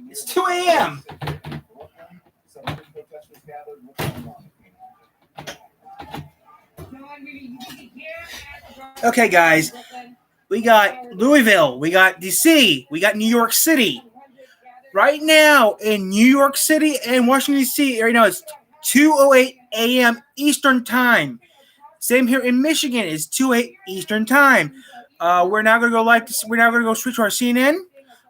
It's 2 a.m. Okay, guys. We got Louisville. We got D.C. We got New York City. Right now in New York City and Washington, D.C., right now it's 2:08 a.m. Eastern Time. Same here in Michigan. It's 2:08 Eastern Time. We're now going to go live. We're now going to go switch to our CNN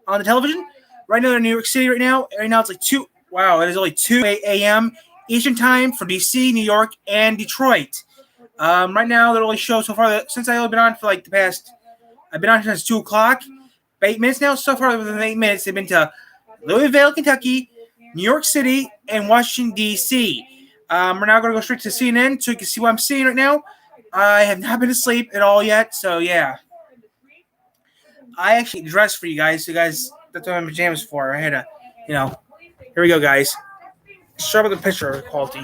on the television. Right now in New York City right now it's like 2. Wow, it is only 2:08 a.m. Eastern Time for D.C., New York, and Detroit. Right now, the only show so far since I've been on for like the past, I've been on since 2 o'clock. 8 minutes now. So far, within 8 minutes, they've been to Louisville, Kentucky, New York City, and Washington, D.C. We're now going to go straight to CNN so you can see what I'm seeing right now. I have not been asleep at all yet, so yeah. I actually dressed for you guys. So that's what my pajamas for. I had to, here we go, guys. Start with the picture quality.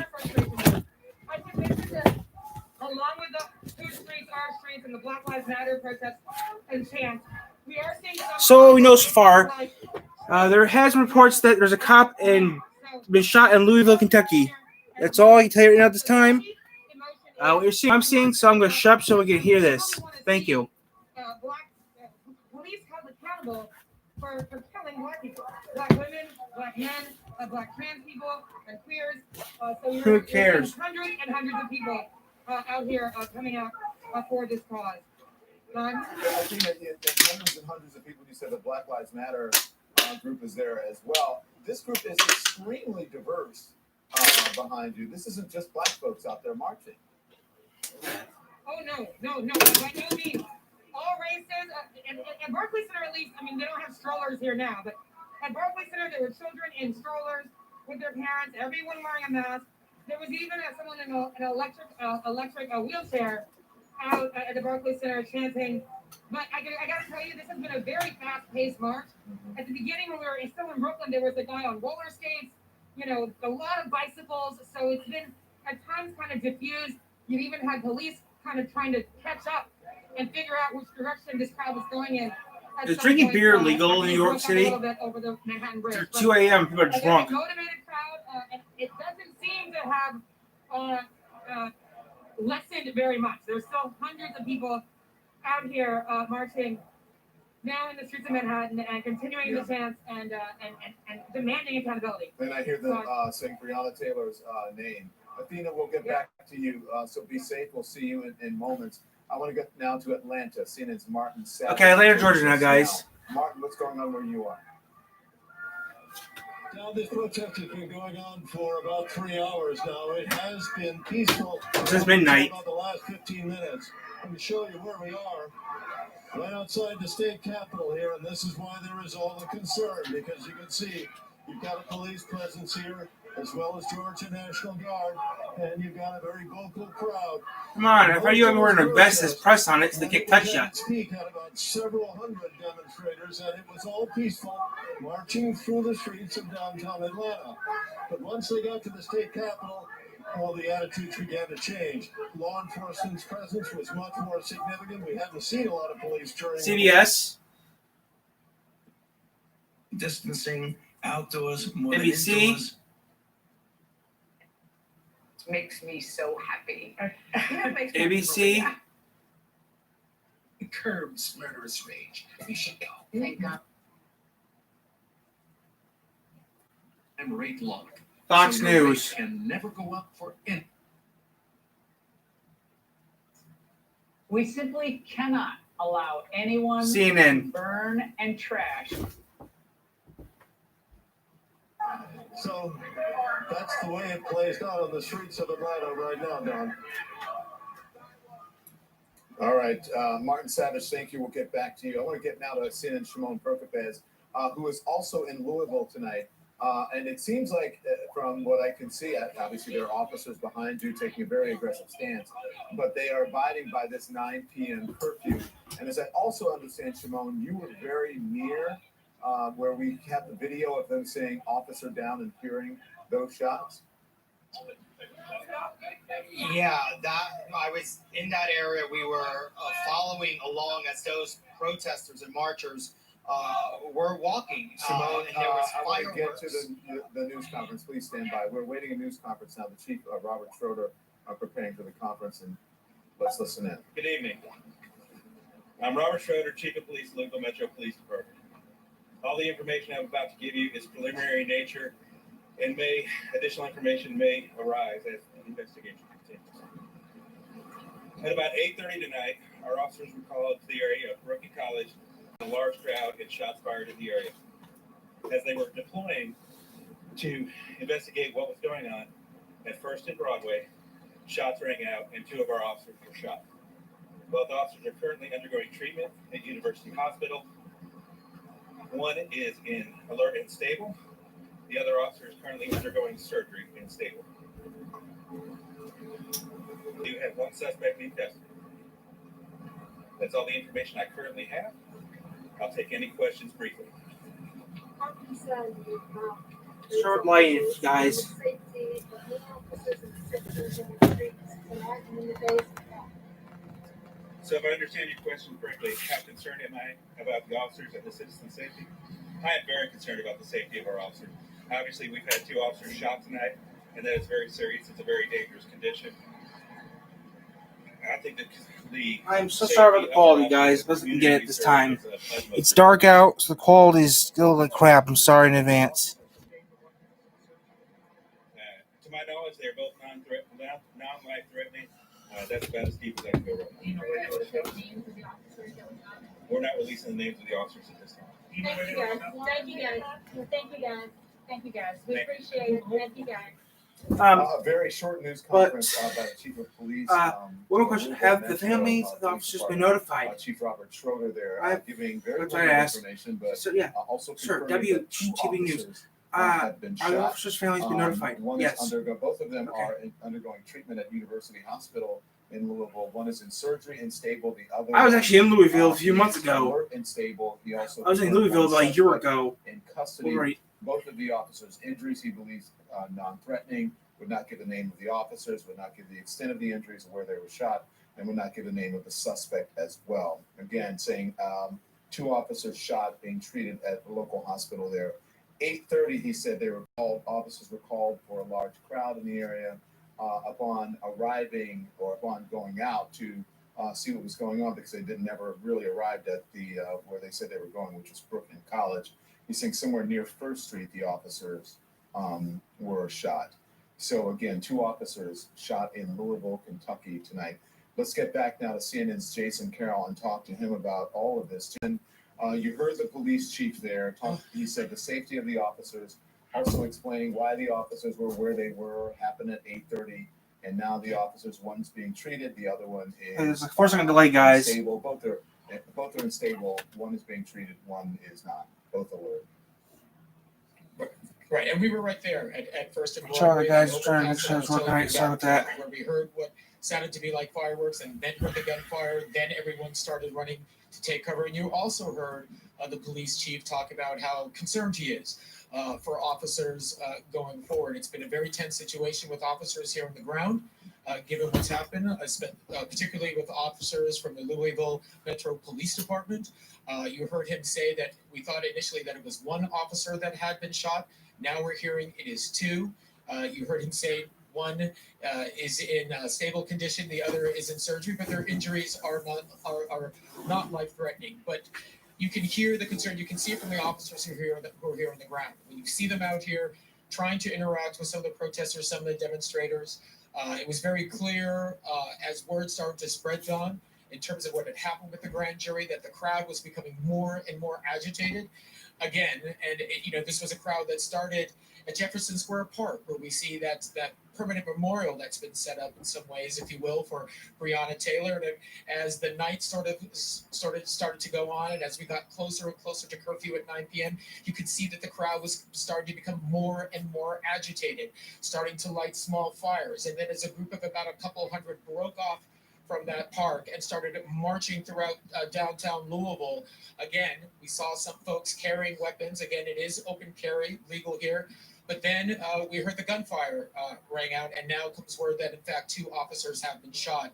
Along with the Whose Streets, Our Streets, and the Black Lives Matter protests and chants, we are seeing so we know so far, there has been reports that there's a cop been shot in Louisville, Kentucky. That's all I can tell you right now at this time. What you're seeing, I'm seeing, so I'm going to shut up so we can hear this. Thank you. Police held accountable for killing black people, black women, black men, black trans people, and queers. Who cares? Hundreds and hundreds of people out here coming out for this cause. I think that hundreds and hundreds of people. You said the Black Lives Matter group is there as well. This group is extremely diverse behind you. This isn't just black folks out there marching. Oh, no. By no means. All races, at Barclay Center at least, I mean, they don't have strollers here now, but at Barclay Center, there were children in strollers with their parents, everyone wearing a mask. There was even someone in an electric wheelchair out at the Barclay Center chanting. But I got to tell you, this has been a very fast-paced march. At the beginning, when we were still in Brooklyn, there was a guy on roller skates, a lot of bicycles. So it's been at times kind of diffused. You've even had police kind of trying to catch up and figure out which direction this crowd was going in. Is drinking beer legal in New York City? Over the Manhattan Bridge. It's 2 a.m. People are drunk. A motivated crowd, and it doesn't seem to have lessened very much. There's still hundreds of people out here marching now in the streets of Manhattan and continuing the chants and demanding accountability. And I hear them saying Breonna Taylor's name. Athena, we'll get back to you, so be safe. We'll see you in moments. I want to get now to Atlanta. CNN's Martin Savage. Okay, Atlanta, Georgia now, guys. Martin, what's going on where you are? Now, this protest has been going on for about 3 hours now. It has been peaceful. Since midnight. About the last 15 minutes. Let me show you where we are. Right outside the state capitol here, and this is why there is all the concern, because you can see you've got a police presence here, as well as Georgia National Guard, and you've got a very vocal crowd. Come on, I thought you were wearing a vest that's press on it so they can't touch you. Speak had about several hundred demonstrators, and it was all peaceful, marching through the streets of downtown Atlanta. But once they got to the state capitol, all the attitudes began to change. Law enforcement's presence was much more significant. We hadn't seen a lot of police during CBS. Distancing outdoors, more ABC. than indoors. Makes me so happy. ABC. It curbs murderous rage. We should go. Thank God. And rate lock. Fox So your News. rate can never go up for any. We simply cannot allow anyone CNN. to burn and trash. So that's the way it plays out on the streets of Atlanta right now, Don. All right, Martin Savage, thank you. We'll get back to you. I want to get now to CNN Shimon Prokupecz, who is also in Louisville tonight. And it seems like, from what I can see, obviously there are officers behind you taking a very aggressive stance, but they are abiding by this 9 p.m. curfew. And as I also understand, Shimon, you were very near where we have the video of them saying officer down and hearing those shots. Yeah, I was in that area. We were following along as those protesters and marchers were walking, Simone, and there was I want to get fireworks. to the news conference. Please stand by. We're waiting a news conference now. The Chief, Robert Schroeder, are preparing for the conference, and let's listen in. Good evening. I'm Robert Schroeder, Chief of Police, Louisville Metro Police Department. All the information I'm about to give you is preliminary in nature, and additional information may arise as the investigation continues. At about 8:30 tonight, our officers were called to the area of Brooklyn College. A large crowd and shots fired in the area. As they were deploying to investigate what was going on at First and Broadway, shots rang out and 2 of our officers were shot. Both officers are currently undergoing treatment at University Hospital. One is in alert and stable. The other officer is currently undergoing surgery and stable. You have 1 suspect being tested. That's all the information I currently have. I'll take any questions briefly. Short lighting, guys. So if I understand your question correctly, how concerned am I about the officers and the citizen's safety? I am very concerned about the safety of our officers. Obviously, we've had 2 officers shot tonight, and that is very serious. It's a very dangerous condition. I think that I'm so sorry about the quality, guys. Let's get it this time. It's dark out, so the quality is still like crap. I'm sorry in advance. To my knowledge, they're both non-life threatening. That's about as deep as I can go right now. We're not releasing the names of the officers at this time. Thank you guys. Thank you guys. Thank you guys. Thank you guys. We appreciate it. Thank you guys. A very short news conference by the Chief of Police. One more question: have the families of the officers been notified? Chief Robert Schroeder there giving very that's little what I asked. information, but So yeah, also sure. confirming that 2 WTV News. officers have been Are the shot. officers' families been notified? One Yes. is both of them are undergoing treatment at University Hospital in Louisville. One is in surgery and stable. The other I was actually in Louisville a few months is ago. alert and stable. He also I was in confirmed Louisville one about a year suspect ago. in custody. Right. Both of the officers' injuries he believes non-threatening. Would not give the name of the officers. Would not give the extent of the injuries or where they were shot, and would not give the name of the suspect as well. Again, saying 2 officers shot, being treated at the local hospital there. 8:30, he said they were called. Officers were called for a large crowd in the area. Upon arriving or upon going out to see what was going on, because they never really arrived at the where they said they were going, which was Brooklyn College. He's saying somewhere near First Street, the officers were shot. So again, 2 officers shot in Louisville, Kentucky tonight. Let's get back now to CNN's Jason Carroll and talk to him about all of this. And you heard the police chief there talk. He said the safety of the officers, also explaining why the officers were where they were, happened at 8:30, and now the officers, one's being treated, the other one is There's a 4-second delay, guys. stable. Both are unstable. One is being treated, one is not. Both alert. Right, and we were right there at First and Sorry, Broadway. guys, We trying to make overpassed sure it's until working right. we Sorry got about that. to Where we heard what sounded to be like fireworks, and then heard the gunfire. Then everyone started running to take cover. And you also heard the police chief talk about how concerned he is for officers going forward. It's been a very tense situation with officers here on the ground, given what's happened, particularly with officers from the Louisville Metro Police Department. You heard him say that we thought initially that it was 1 officer that had been shot. Now we're hearing it is 2. You heard him say one is in stable condition, the other is in surgery, but their injuries are not life-threatening. But you can hear the concern. You can see it from the officers who are here on the ground. When you see them out here trying to interact with some of the protesters, some of the demonstrators, it was very clear as word started to spread, John, in terms of what had happened with the grand jury, that the crowd was becoming more and more agitated again. And this was a crowd that started at Jefferson Square Park, where we see that permanent memorial that's been set up in some ways, if you will, for Breonna Taylor. And as the night started to go on, and as we got closer and closer to curfew at 9 p.m., you could see that the crowd was starting to become more and more agitated, starting to light small fires. And then as a group of about a couple hundred broke off from that park and started marching throughout downtown Louisville. Again, we saw some folks carrying weapons. Again, it is open carry, legal here. But then we heard the gunfire rang out, and now comes word that, in fact, 2 officers have been shot.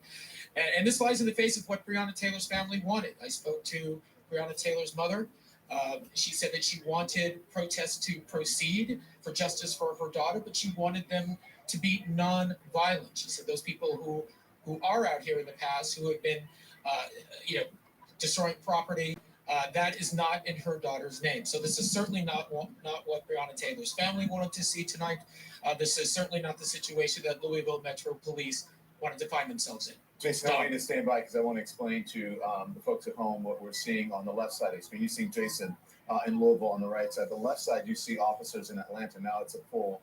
And this lies in the face of what Breonna Taylor's family wanted. I spoke to Breonna Taylor's mother, She said that she wanted protests to proceed for justice for her daughter, but she wanted them to be non-violent. She said those people who are out here in the past, who have been, destroying property, that is not in her daughter's name. So this is certainly not what Breonna Taylor's family wanted to see tonight. This is certainly not the situation that Louisville Metro Police wanted to find themselves in. Jason, I need to stand by because I want to explain to the folks at home what we're seeing on the left side of the screen. You see Jason in Louisville on the right side. The left side, you see officers in Atlanta. Now it's a full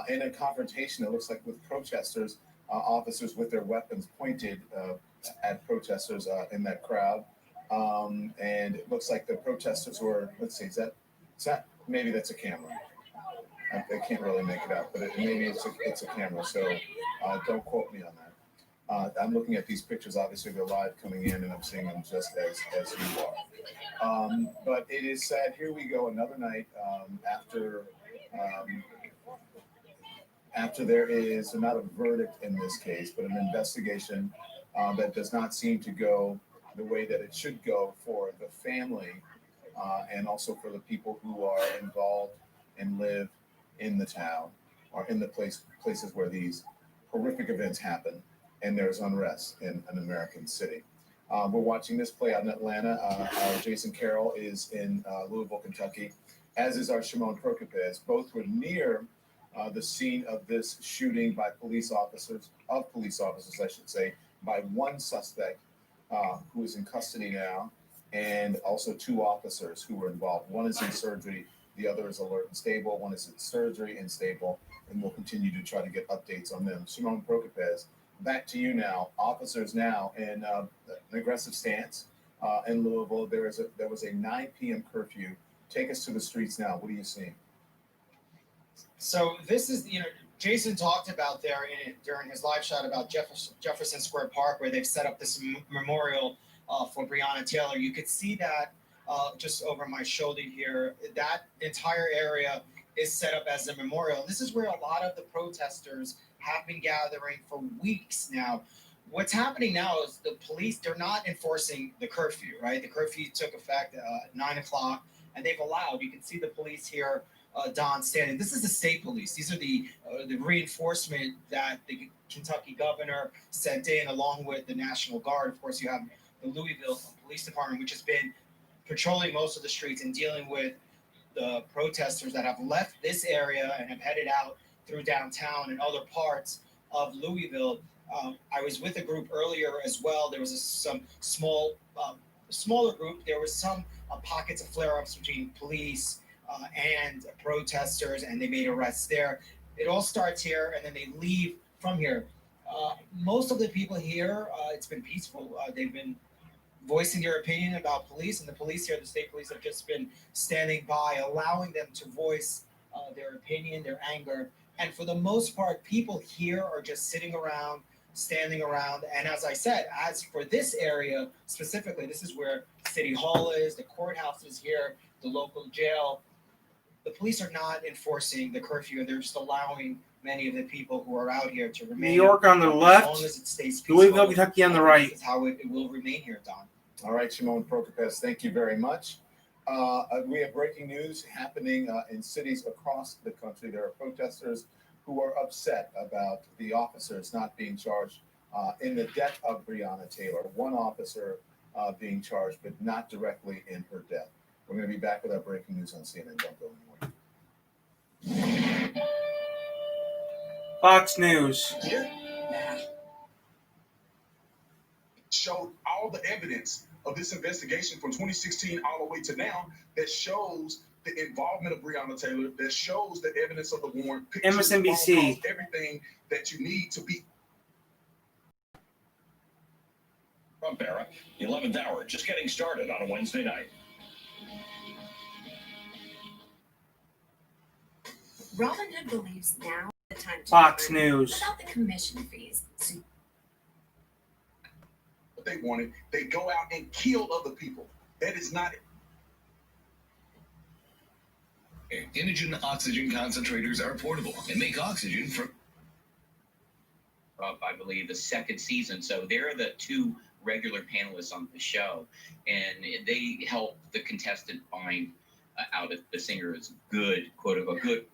in a confrontation. It looks like with protesters, officers with their weapons pointed at protesters in that crowd. And it looks like the protesters were, let's see, is that maybe that's a camera. I can't really make it out, but maybe it's a camera. So don't quote me on that. I'm looking at these pictures. Obviously, they're live coming in, and I'm seeing them just as you are. But it is sad. Here we go, another night after there is not a verdict in this case, but an investigation that does not seem to go the way that it should go for the family and also for the people who are involved and live in the town or in the places where these horrific events happen. And there's unrest in an American city. We're watching this play out in Atlanta. Our Jason Carroll is in Louisville, Kentucky, as is our Shimon Prokupecz. Both were near the scene of this shooting by police officers, I should say, by one suspect who is in custody now, and also two officers who were involved. One is in surgery, the other is alert and stable. One is in surgery and stable, and we'll continue to try to get updates on them. Shimon Prokupecz, back to you now. Officers now in an aggressive stance in Louisville. There was a 9 p.m. curfew. Take us to the streets now. What are you seeing? So this is, Jason talked about there during his live shot about Jefferson Square Park, where they've set up this memorial for Breonna Taylor. You could see that just over my shoulder here. That entire area is set up as a memorial. This is where a lot of the protesters have been gathering for weeks now. What's happening now is the police, they're not enforcing the curfew, right? The curfew took effect at 9 o'clock, and they've allowed, you can see the police here, Don, standing. This is the state police. These are the reinforcement that the Kentucky governor sent in along with the National Guard. Of course, you have the Louisville Police Department, which has been patrolling most of the streets and dealing with the protesters that have left this area and have headed out through downtown and other parts of Louisville. I was with a group earlier as well. There was some smaller group. There was some pockets of flare-ups between police and protesters, and they made arrests there. It all starts here, and then they leave from here. Most of the people here, it's been peaceful. They've been voicing their opinion about police, and the police here, the state police, have just been standing by, allowing them to voice their opinion, their anger. And for the most part, people here are just sitting around, standing around. And as I said, as for this area specifically, this is where City Hall is, the courthouse is here, the local jail. The police are not enforcing the curfew, and they're just allowing many of the people who are out here to remain. New York on the left, as long as it stays peaceful. Louisville, Kentucky on the right. This is how it will remain here, Don. All right, Shimon Prokupecz, thank you very much. We have breaking news happening in cities across the country. There are protesters who are upset about the officers not being charged in the death of Breonna Taylor. One officer being charged, but not directly in her death. We're going to be back with our breaking news on CNN. Don't go anywhere. Fox News. Showed all the evidence of this investigation from 2016 all the way to now that shows the involvement of Breonna Taylor, that shows the evidence of the warrant, pictures, MSNBC. phone calls, everything that you need to be. Trump era, 11th hour, just getting started on a Wednesday night. Robinhood believes now is the time to Fox News. Without the commission fees. What they wanted, they go out and kill other people. That is not it. Inogen oxygen concentrators are portable and make oxygen from I believe, the second season. So they're the two regular panelists on the show, and they help the contestant find out if the singer is good, quote unquote, good.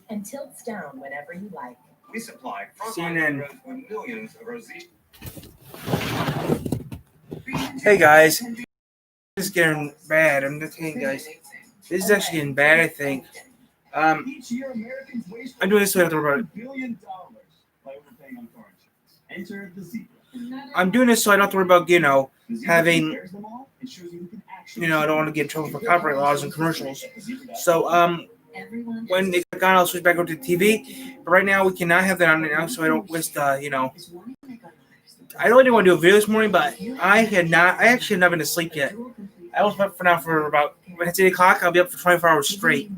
And tilts down whenever you like. We supply CNN. frontline with millions of rosy. Hey guys, this is getting bad. I'm just saying, guys. This is actually getting bad, I think. Each year, Americans waste I'm doing this so I don't have to worry about $1 billion by overpaying on car insurance. Enter the Zebra. I'm doing this so I don't have to worry about, The Zebra having, compares them all and shows you who can actually I don't want to get in trouble for copyright laws and commercials. So, when it's gone, I'll switch back over to TV. But right now, we cannot have that on right now, so I don't waste, I really didn't want to do a video this morning, but I actually have not been to sleep yet. I was up for now for about, when it's 8 o'clock, I'll be up for 24 hours straight.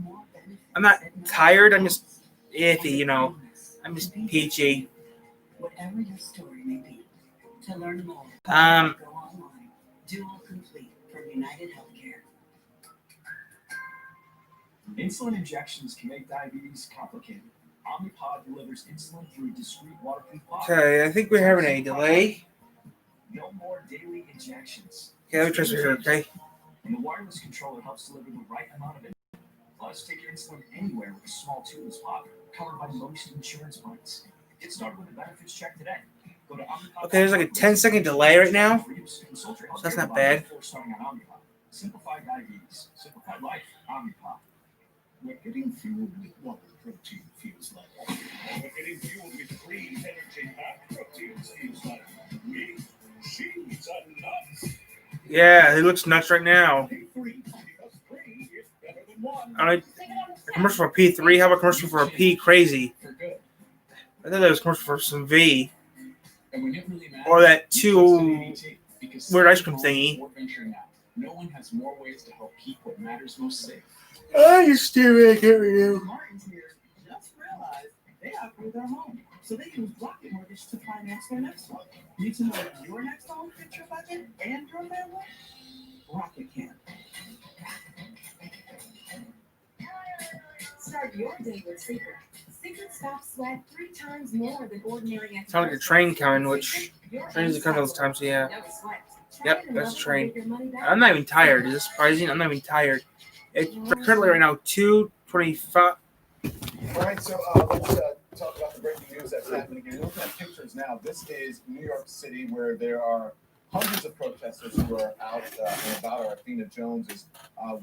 I'm not tired, I'm just iffy, I'm just peachy. Whatever your story may be, to learn more, go Um, online. Dual Complete from United Healthcare. Insulin injections can make diabetes complicated. Omnipod delivers insulin through a discrete waterproof pod. Okay, I think we're having a delay. No more daily injections. Okay, let me transfer here, okay? And the wireless controller helps deliver the right amount of insulin. Plus, take your insulin anywhere with a small tubeless pod, covered by most insurance plans. Get started with a benefits check today. Go to Omnipod. Okay, there's like a 10-second delay right now, so that's not bad. Starting on Omnipod. Simplify diabetes. Simplify life. Omnipod. We're getting fueled with what protein feels like. We're getting fueled with green energy-packed proteins feels like. Me, cheese, and nuts. Yeah, it looks nuts right now. P3, because 3 is better than 1. I like a commercial for P3. How about a commercial for a P crazy? For good. I thought there was a commercial for some V. And when it really matters, Or that you two trust an ADT, because weird ice cream before thingy. venturing out, no one has more ways to help keep what matters most safe. Oh, you stupid. I can't read you. Martin's here just realized they outgrew their home, so they use Rocket Mortgage to finance their next one. Need to know if your next home fits your budget and your family? Rocket can. Start your day with Secret. Secret stops sweat 3 times more than ordinary exercise. Sounds like a train coming, which trains are coming all the time, so yeah. No sweat. Yep, that's a train. I'm not even tired. Is this surprising? I'm not even tired. It's currently right now 2:25. All right, so let's talk about the breaking news that's happening here. Looking at pictures now, this is New York City, where there are hundreds of protesters who are out and about. Our Athena Jones is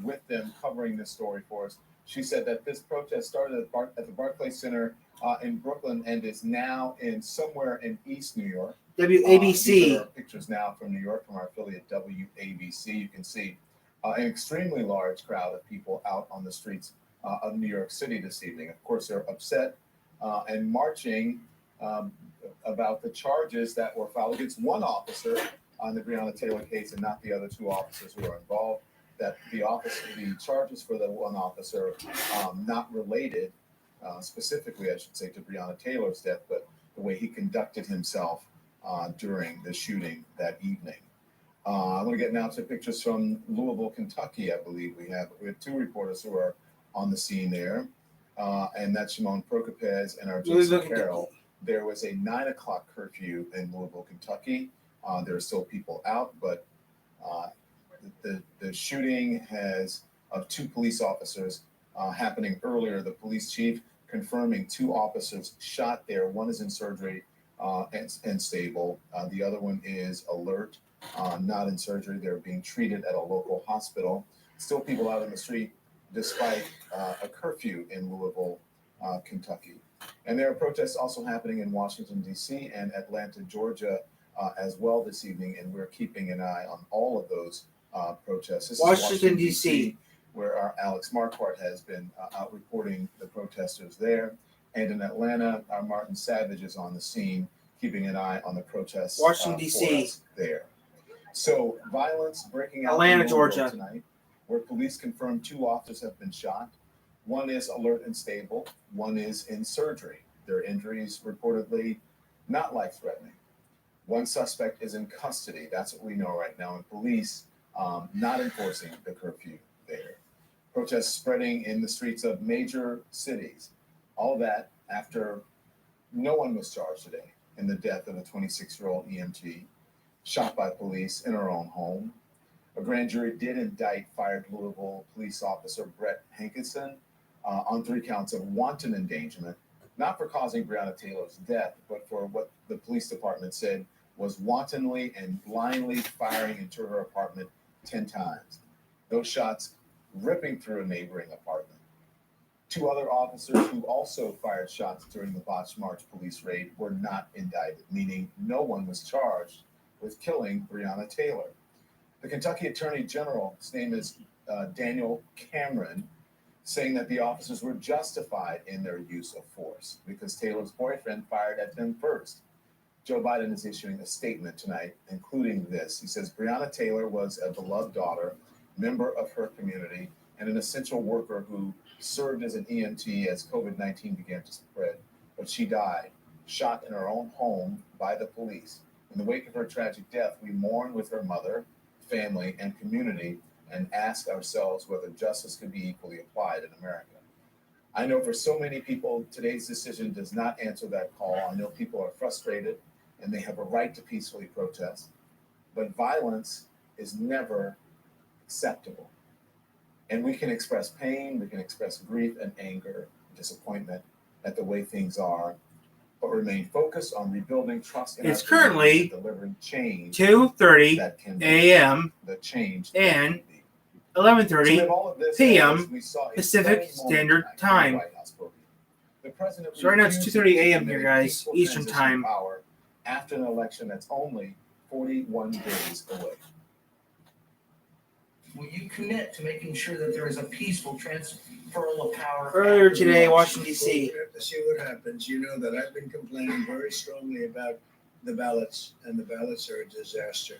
with them covering this story for us. She said that this protest started at the Barclays Center in Brooklyn and is now in somewhere in East New York. WABC. These are pictures now from New York from our affiliate WABC. You can see an extremely large crowd of people out on the streets of New York City this evening. Of course, they're upset and marching about the charges that were filed against one officer on the Breonna Taylor case and not the other 2 officers who are involved. That the charges for the one officer not related specifically, I should say, to Breonna Taylor's death, but the way he conducted himself during the shooting that evening. I'm going to get now to pictures from Louisville, Kentucky. I believe we have 2 reporters who are on the scene there, and that's Shimon Prokopez and our Jason Carroll. There was a 9 o'clock curfew in Louisville, Kentucky. There are still people out, but the shooting of 2 police officers happening earlier. The police chief confirming 2 officers shot there. One is in surgery and stable. The other one is alert, not in surgery. They're being treated at a local hospital. Still people out in the street despite a curfew in Louisville, Kentucky. And there are protests also happening in Washington, D.C. and Atlanta, Georgia as well this evening. And we're keeping an eye on all of those protests. This is Washington, D.C., where our Alex Marquardt has been out reporting the protesters there. And in Atlanta, our Martin Savage is on the scene, keeping an eye on the protests. Washington, D.C. there. So violence breaking out Atlanta, in Georgia tonight, where police confirm 2 officers have been shot. One is alert and stable. One is in surgery. Their injuries reportedly not life-threatening. One suspect is in custody. That's what we know right now. And police not enforcing the curfew there. Protests spreading in the streets of major cities. All that after no one was charged today. in the death of a 26-year-old EMT shot by police in her own home. A grand jury did indict fired Louisville police officer Brett Hankinson on 3 counts of wanton endangerment, not for causing Breonna Taylor's death, but for what the police department said was wantonly and blindly firing into her apartment 10 times. Those shots ripping through a neighboring apartment. 2 other officers who also fired shots during the botched March police raid were not indicted, meaning no one was charged with killing Breonna Taylor. The Kentucky Attorney General, his name is Daniel Cameron, saying that the officers were justified in their use of force because Taylor's boyfriend fired at them first. Joe Biden is issuing a statement tonight, including this. He says, Breonna Taylor was a beloved daughter, member of her community, and an essential worker who served as an EMT as COVID-19 began to spread. But she died, shot in her own home by the police. In the wake of her tragic death, we mourn with her mother, family, and community, and ask ourselves whether justice could be equally applied in America. I know for so many people, today's decision does not answer that call. I know people are frustrated and they have a right to peacefully protest, but violence is never acceptable. And we can express pain, we can express grief and anger, disappointment at the way things are, but remain focused on rebuilding trust in It's our community, currently delivering change 2:30 that can be a.m. the change and So 11:30 with all of this, p.m. as we saw a Pacific stunning moment Standard tonight in the Time. White House podium, the president So right now it's refused 2:30 to a.m. commit here, a guys, peaceful Eastern transition Time. power after an election that's only 41 days away. Will you commit to making sure that there is a peaceful transferal of power? Earlier after the today, election? Washington, D.C. We'll have to see what happens. You know that I've been complaining very strongly about the ballots, and the ballots are a disaster.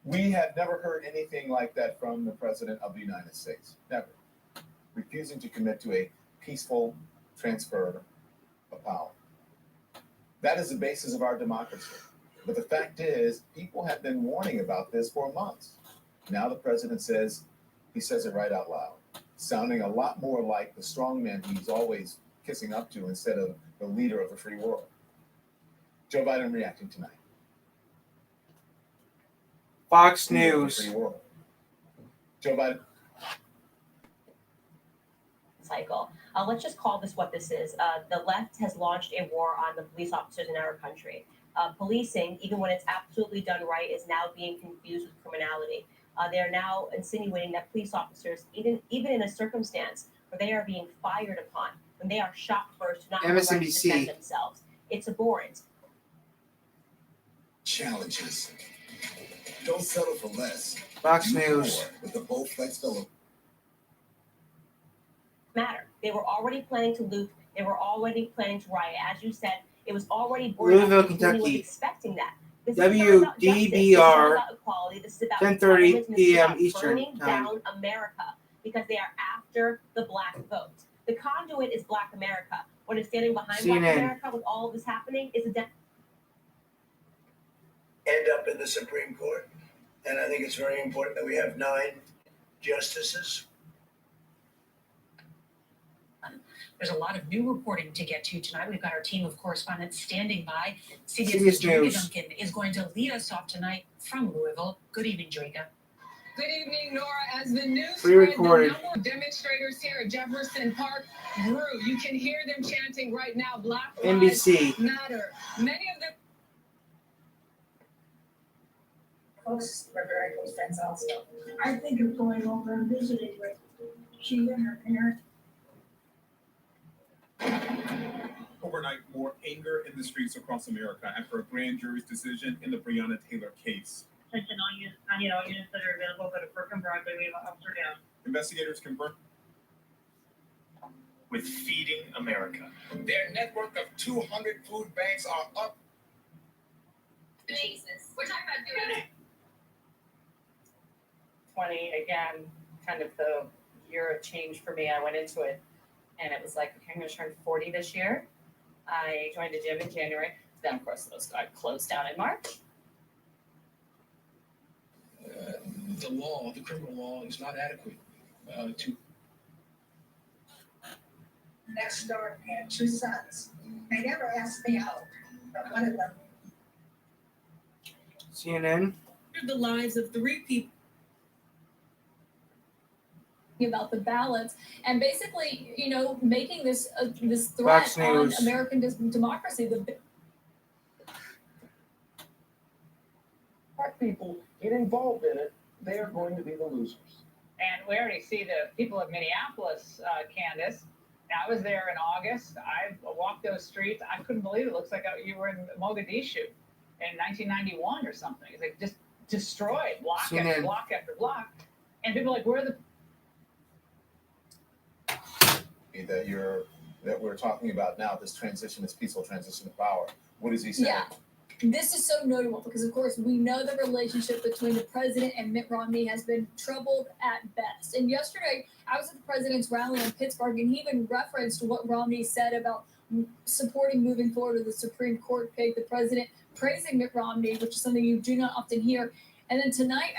We have never heard anything like that from the president of the United States. Never. Refusing to commit to a peaceful transfer of power. That is the basis of our democracy. But the fact is, people have been warning about this for months. Now the president says, he says it right out loud, sounding a lot more like the strongman he's always kissing up to instead of the leader of the free world. Joe Biden reacting tonight. Fox Leader of the News. free world. Joe Biden. Cycle. Let's just call this what this is. The left has launched a war on the police officers in our country. Policing, even when it's absolutely done right, is now being confused with criminality. They are now insinuating that police officers, even in a circumstance where they are being fired upon, when they are shot first, do not have a right to MSNBC. defend themselves. It's abhorrent. Challenges. Don't settle for less. Fox Do News. more with the Bold Flex Fellow. Matter. They were already planning to loot. They were already planning to riot. As you said, it was already born. Louisville, Nobody was Kentucky. expecting that. This is not about justice. This is WDBR, not about equality. This is about 10:30 government, and this is p.m. about Eastern burning Time. down America because they are after the black vote. The conduit is Black America. What is standing behind CNN. Black America with all of this happening is a End up in the Supreme Court. And I think it's very important that we have 9 justices. There's a lot of new reporting to get to tonight. We've got our team of correspondents standing by. CBS CBS's Joyka News. Duncan is going to lead us off tonight from Louisville. Good evening, Joyka. Good evening, Nora. As the news Pre-recorded. spread, the number of demonstrators here at Jefferson Park grew. You can hear them chanting right now, Black Lives NBC. Matter. Many of them. Folks were very close friends also. I think of going over and visiting with she and her parents. Overnight, more anger in the streets across America after a grand jury's decision in the Breonna Taylor case. Attention all units, I need all units that are available, go to Brooklyn Broadway, we have an officer down. Investigators confirmed with Feeding America. Their network of 200 food banks are up. Jesus. We're talking about doing it. 20 again, kind of the year of change for me. I went into it and it was like, okay, I'm going to turn 40 this year. I joined a gym in January. Then, of course, those got closed down in March. The law, the criminal law, is not adequate to. Next door had 2 sons. They never asked me out. One of them. CNN. The lives of 3 people about the ballots and basically, making this threat Fox on News. American democracy. Black people get involved in it, they are going to be the losers. And we already see the people of Minneapolis, Candace. I was there in August. I walked those streets. I couldn't believe it. Looks like you were in Mogadishu in 1991 or something. It's like just destroyed block CNN. after block after block. And people are like, where are the that we're talking about now, this transition, this peaceful transition of power. What is he saying? Yeah. This is so notable because, of course, we know the relationship between the president and Mitt Romney has been troubled at best. And yesterday, I was at the president's rally in Pittsburgh, and he even referenced what Romney said about supporting moving forward with the Supreme Court pick. The president praising Mitt Romney, which is something you do not often hear. And then tonight,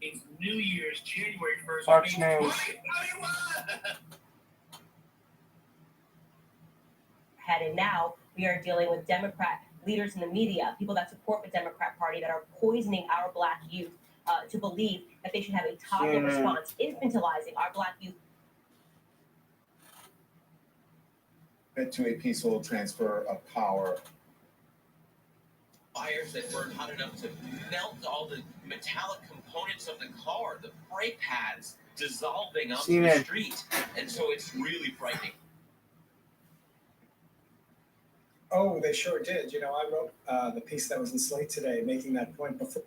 It's New Year's, January 1st. Fox News. And now we are dealing with Democrat leaders in the media, people that support the Democrat Party that are poisoning our Black youth to believe that they should have a toddler response, infantilizing our Black youth. To a peaceful transfer of power. Fires that burn hot enough to melt all the metallic components of the car, the brake pads dissolving onto the street. And so it's really frightening. Oh, they sure did. I wrote the piece that was in Slate today, making that point before.